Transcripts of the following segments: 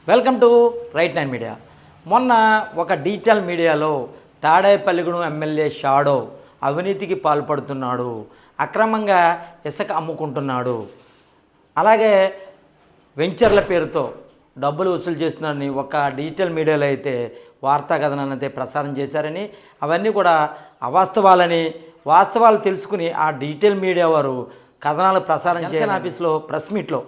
Welcome to right nine media. మొన్న ఒక digital మీడియాలో తాడేపల్లిగూడెం ఎమ్మెల్యే షాడో అవినీతికి పాల్పడుతున్నాడు, అక్రమంగా ఇసుక అమ్ముకుంటున్నాడు, అలాగే వెంచర్ల పేరుతో డబ్బులు వసూలు చేస్తున్నారని ఒక డిజిటల్ మీడియాలో అయితే వార్తా కథనాన్ని అయితే ప్రసారం చేశారని, అవన్నీ కూడా అవాస్తవాలని, వాస్తవాలు తెలుసుకుని ఆ డిజిటల్ మీడియా వారు కథనాలు ప్రసారం చేసిన ఆఫీస్లో ప్రెస్ మీట్లో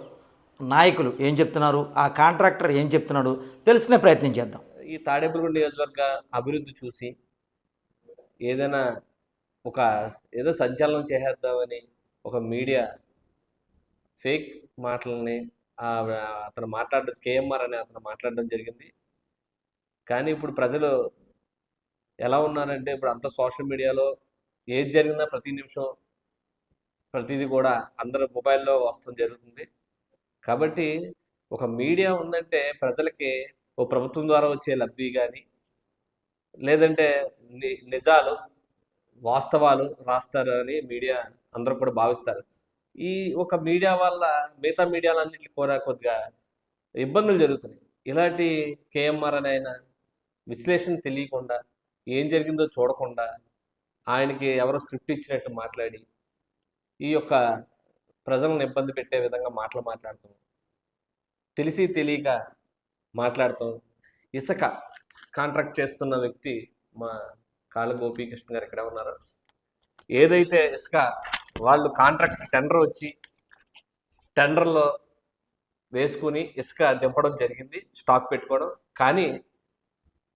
నాయకులు ఏం చెప్తున్నారు, ఆ కాంట్రాక్టర్ ఏం చెప్తున్నాడు తెలుసుకునే ప్రయత్నం చేద్దాం. ఈ తాడేపల్లిగూడెం నియోజకవర్గ అభివృద్ధి చూసి ఏదైనా ఒక ఏదో సంచలనం చేసేద్దామని ఒక మీడియా ఫేక్ మాటలని అతను మాట్లాడడం, కేఎంఆర్ అనే అతను మాట్లాడడం జరిగింది. కానీ ఇప్పుడు ప్రజలు ఎలా ఉన్నారంటే, ఇప్పుడు అంతా సోషల్ మీడియాలో ఏది జరిగినా ప్రతి నిమిషం ప్రతిదీ కూడా అందరు మొబైల్లో వస్తూ జరుగుతుంది. కాబట్టి ఒక మీడియా ఉందంటే ప్రజలకి ఓ ప్రభుత్వం ద్వారా వచ్చే లబ్ధి కానీ, లేదంటే నిజాలు వాస్తవాలు రాస్తారు అని మీడియా అందరూ కూడా భావిస్తారు. ఈ ఒక మీడియా వల్ల మిగతా మీడియాలన్నిటికి కూడా కొద్దిగా ఇబ్బందులు జరుగుతున్నాయి. ఇలాంటి కేఎంఆర్ అని ఆయన విశ్లేషణ తెలియకుండా, ఏం జరిగిందో చూడకుండా, ఆయనకి ఎవరో స్క్రిప్ట్ ఇచ్చినట్టు మాట్లాడి, ఈ యొక్క ప్రజలను ఇబ్బంది పెట్టే విధంగా మాటలు మాట్లాడతాం, తెలిసి తెలియక మాట్లాడతాం. ఇసుక కాంట్రాక్ట్ చేస్తున్న వ్యక్తి మా కాళ్ళ గోపీకృష్ణ గారు ఇక్కడ ఉన్నారు. ఏదైతే ఇసుక వాళ్ళు కాంట్రాక్ట్ టెండర్ వచ్చి టెండర్లో వేసుకుని ఇసుక దింపడం జరిగింది, స్టాక్ పెట్టుకోవడం. కానీ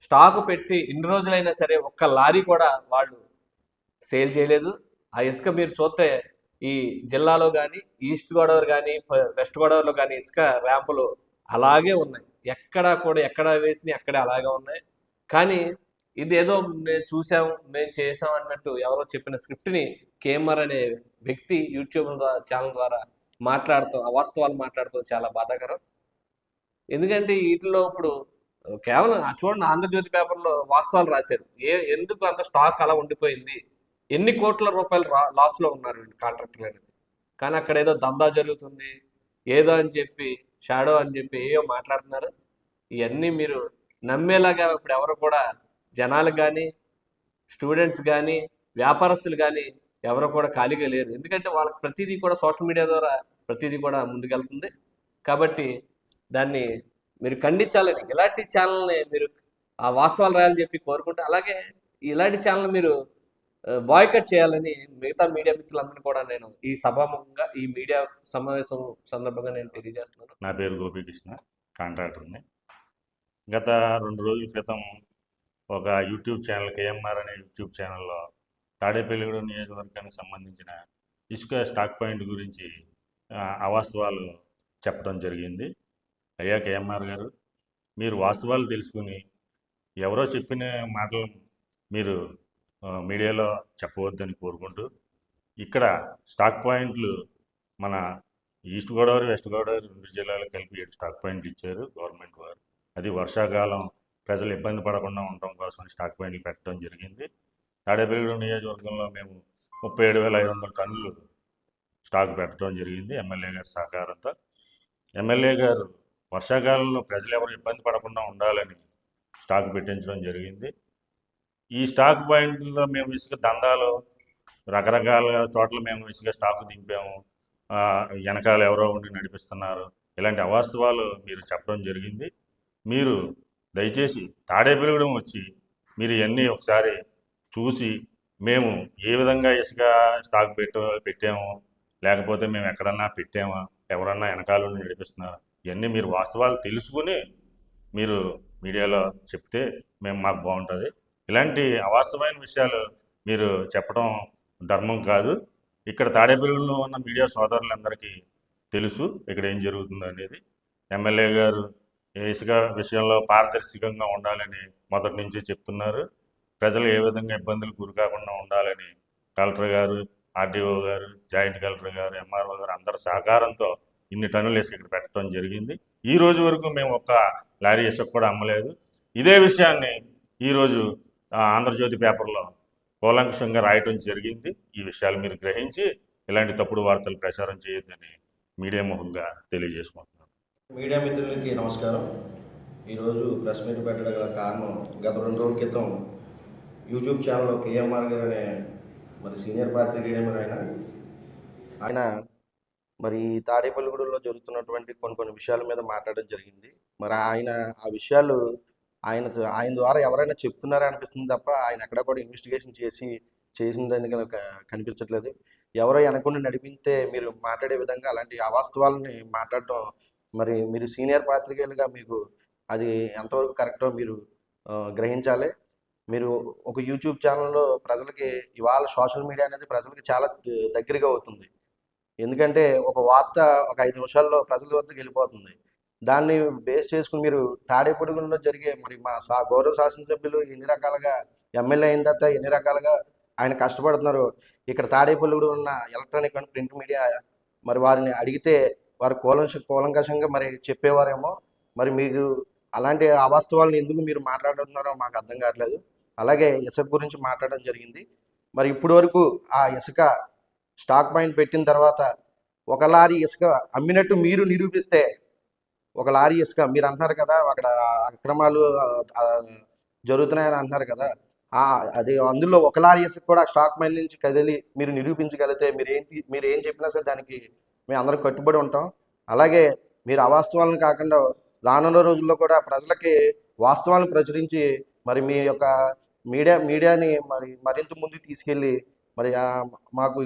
స్టాక్ పెట్టి ఇన్ని రోజులైనా సరే ఒక్క లారీ కూడా వాళ్ళు సేల్ చేయలేదు. ఆ ఇసుక మీరు చూస్తే ఈ జిల్లాలో కానీ, ఈస్ట్ గోదావరి కానీ, వెస్ట్ గోదావరిలో కానీ ఇసుక ర్యాంపులు అలాగే ఉన్నాయి. ఎక్కడ వేసినా అక్కడే అలాగే ఉన్నాయి. కానీ ఇదేదో మేము చూసాం, మేము చేసాం అన్నట్టు ఎవరో చెప్పిన స్క్రిప్ట్ని కేఎంఆర్ అనే వ్యక్తి యూట్యూబ్ ఛానల్ ద్వారా మాట్లాడుతూ అవాస్తవాలు మాట్లాడుతూ చాలా బాధాకరం. ఎందుకంటే వీటిలో ఇప్పుడు కేవలం చూడండి, ఆంధ్రజ్యోతి పేపర్లో వాస్తవాలు రాశారు. ఎందుకు అంత స్టాక్ అలా ఉండిపోయింది, ఎన్ని కోట్ల రూపాయలు లాస్లో ఉన్నారు కాంట్రాక్టర్లు అనేది. కానీ అక్కడ ఏదో దందా జరుగుతుంది ఏదో అని చెప్పి, షాడో అని చెప్పి ఏయో మాట్లాడుతున్నారు. ఇవన్నీ మీరు నమ్మేలాగా ఇప్పుడు ఎవరు కూడా జనాలకు కానీ, స్టూడెంట్స్ కానీ, వ్యాపారస్తులు కానీ ఎవరు కూడా ఖాళీగా లేరు. ఎందుకంటే వాళ్ళకి ప్రతిదీ కూడా సోషల్ మీడియా ద్వారా ప్రతిదీ కూడా ముందుకెళ్తుంది. కాబట్టి దాన్ని మీరు ఖండించాలని, ఇలాంటి ఛానల్ని మీరు ఆ వాస్తవాలు రాయాలని చెప్పి కోరుకుంటే, అలాగే ఇలాంటి ఛానల్ మీరు బాయ్కట్ చేయాలని మిగతా మీడియా మిత్రులందరినీ కూడా నేను ఈ సభాముఖంగా ఈ మీడియా సమావేశం సందర్భంగా నేను తెలియజేస్తున్నాను. నా పేరు గోపీకృష్ణ, కాంట్రాక్టర్ని. గత 2 రోజుల క్రితం ఒక యూట్యూబ్ ఛానల్, కేఎంఆర్ అనే యూట్యూబ్ ఛానల్లో తాడేపల్లిగూడెం నియోజకవర్గానికి సంబంధించిన ఇసుక స్టాక్ పాయింట్ గురించి అవాస్తవాలు చెప్పడం జరిగింది. అయ్యా కేఎంఆర్ గారు, మీరు వాస్తవాలు తెలుసుకుని ఎవరో చెప్పిన మాటలు మీరు మీడియాలో చెప్పవద్దని కోరుకుంటూ, ఇక్కడ స్టాక్ పాయింట్లు మన ఈస్ట్ గోదావరి, వెస్ట్ గోదావరి 2 జిల్లాలు కలిపి 7 స్టాక్ పాయింట్లు ఇచ్చారు గవర్నమెంట్ వారు. అది వర్షాకాలం ప్రజలు ఇబ్బంది పడకుండా ఉండటం కోసం స్టాక్ పాయింట్లు పెట్టడం జరిగింది. తాడేపల్లిగూడెం నియోజకవర్గంలో మేము 37,500 టన్నులు స్టాక్ పెట్టడం జరిగింది ఎమ్మెల్యే గారి సహకారంతో. ఎమ్మెల్యే గారు వర్షాకాలంలో ప్రజలు ఎవరు ఇబ్బంది పడకుండా ఉండాలని స్టాక్ పెట్టించడం జరిగింది. ఈ స్టాక్ పాయింట్లో మేము ఇసుక దందాలు రకరకాల చోట్ల మేము ఇసుక స్టాక్ దింపాము, వెనకాల ఎవరో ఉండి నడిపిస్తున్నారు, ఇలాంటి అవాస్తవాలు మీరు చెప్పడం జరిగింది. మీరు దయచేసి తాడేపల్లిగూడెం వచ్చి మీరు ఇవన్నీ ఒకసారి చూసి, మేము ఏ విధంగా ఇసుక స్టాక్ పెట్టాము, లేకపోతే మేము ఎక్కడన్నా పెట్టామా, ఎవరన్నా వెనకాల ఉండి నడిపిస్తున్నారు, ఇవన్నీ మీరు వాస్తవాలు తెలుసుకుని మీరు మీడియాలో చెప్తే మాకు బాగుంటుంది. ఇలాంటి అవాస్తవమైన విషయాలు మీరు చెప్పడం ధర్మం కాదు. ఇక్కడ తాడేపల్లిలో ఉన్న మీడియా సోదరులందరికీ తెలుసు ఇక్కడ ఏం జరుగుతుందో అనేది. ఎమ్మెల్యే గారు ఇసుక విషయంలో పారదర్శకంగా ఉండాలని మొదటి నుంచి చెప్తున్నారు. ప్రజలు ఏ విధంగా ఇబ్బందులు గురికాకుండా ఉండాలని కలెక్టర్ గారు, ఆర్డీఓ గారు, జాయింట్ కలెక్టర్ గారు, ఎంఆర్ఓ గారు అందరి సహకారంతో ఇన్ని టన్నులు ఇసుక ఇక్కడ పెట్టడం జరిగింది. ఈ రోజు వరకు మేము ఒక్క లారీ ఇసుక కూడా అమ్మలేదు. ఇదే విషయాన్ని ఈరోజు ఆంధ్రజ్యోతి పేపర్లో కూలంకషంగా రాయటం జరిగింది. ఈ విషయాలు మీరు గ్రహించి ఇలాంటి తప్పుడు వార్తలు ప్రచారం చేయొద్దని మీడియా ముఖంగా తెలియజేసుకుంటున్నాను. మీడియా మిత్రులకి నమస్కారం. ఈరోజు ప్రెస్ మీట్ పెట్టడం గల కారణం గత 2 రోజుల క్రితం యూట్యూబ్ ఛానల్లో కేఎంఆర్ గారు అనే మరి సీనియర్ పాత్రికేయుడు ఆయన మరి తాడేపల్లిగూడెంలో జరుగుతున్నటువంటి కొన్ని విషయాల మీద మాట్లాడడం జరిగింది. మరి ఆయన ఆ విషయాలు ఆయన ద్వారా ఎవరైనా చెప్తున్నారా అనిపిస్తుంది తప్ప ఆయన ఎక్కడ కూడా ఇన్వెస్టిగేషన్ చేసిందని కనుక కనిపించట్లేదు. ఎవరో వెనకుండి నడిపితే మీరు మాట్లాడే విధంగా అలాంటి అవాస్తవాలని మాట్లాడటం మరి మీరు సీనియర్ పాత్రికేయులుగా మీకు అది ఎంతవరకు కరెక్టో మీరు గ్రహించాలి. మీరు ఒక యూట్యూబ్ ఛానల్లో ప్రజలకి ఇవాళ సోషల్ మీడియా అనేది ప్రజలకి చాలా దగ్గరగా అవుతుంది. ఎందుకంటే ఒక వార్త ఒక 5 నిమిషాల్లో ప్రజల వద్దకు వెళ్ళిపోతుంది. దాన్ని బేస్ చేసుకుని మీరు తాడేపల్లిగూడెంలో జరిగే మరి మా గౌరవ శాసనసభ్యులు ఎన్ని రకాలుగా ఎమ్మెల్యే అయిన తర్వాత ఎన్ని రకాలుగా ఆయన కష్టపడుతున్నారు. ఇక్కడ తాడేపల్లిగూడెం ఉన్న ఎలక్ట్రానిక్ అండ్ ప్రింట్ మీడియా మరి వారిని అడిగితే వారు కూలంకషంగా మరి చెప్పేవారేమో. మరి మీకు అలాంటి అవాస్తవాలను ఎందుకు మీరు మాట్లాడుతున్నారో మాకు అర్థం కావట్లేదు. అలాగే ఇసుక గురించి మాట్లాడడం జరిగింది. మరి ఇప్పటి వరకు ఆ ఇసుక స్టాక్ పాయింట్ పెట్టిన తర్వాత ఒక లారీ ఇసుక అమ్మినట్టు మీరు నిరూపిస్తే, ఒక లారీ ఇసుక మీరు అంటున్నారు కదా అక్కడ అక్రమాలు జరుగుతున్నాయని అంటున్నారు కదా, అది అందులో ఒక లారీ ఇసుక కూడా స్టాక్ పాయింట్ నుంచి కదిలి మీరు నిరూపించగలిగితే మీరు ఏం చెప్పినా సరే దానికి మేము అందరం కట్టుబడి ఉంటాం. అలాగే మీరు అవాస్తవాలను కాకుండా రానున్న రోజుల్లో కూడా ప్రజలకి వాస్తవాలను ప్రచురించి మరి మీ యొక్క మీడియాని మరింత ముందుకు తీసుకెళ్ళి మరి మాకు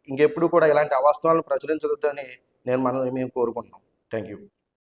ఇంకెప్పుడు కూడా ఇలాంటి అవాస్తవాలను ప్రచురించవద్దని మేము కోరుకుంటున్నాం. Thank you.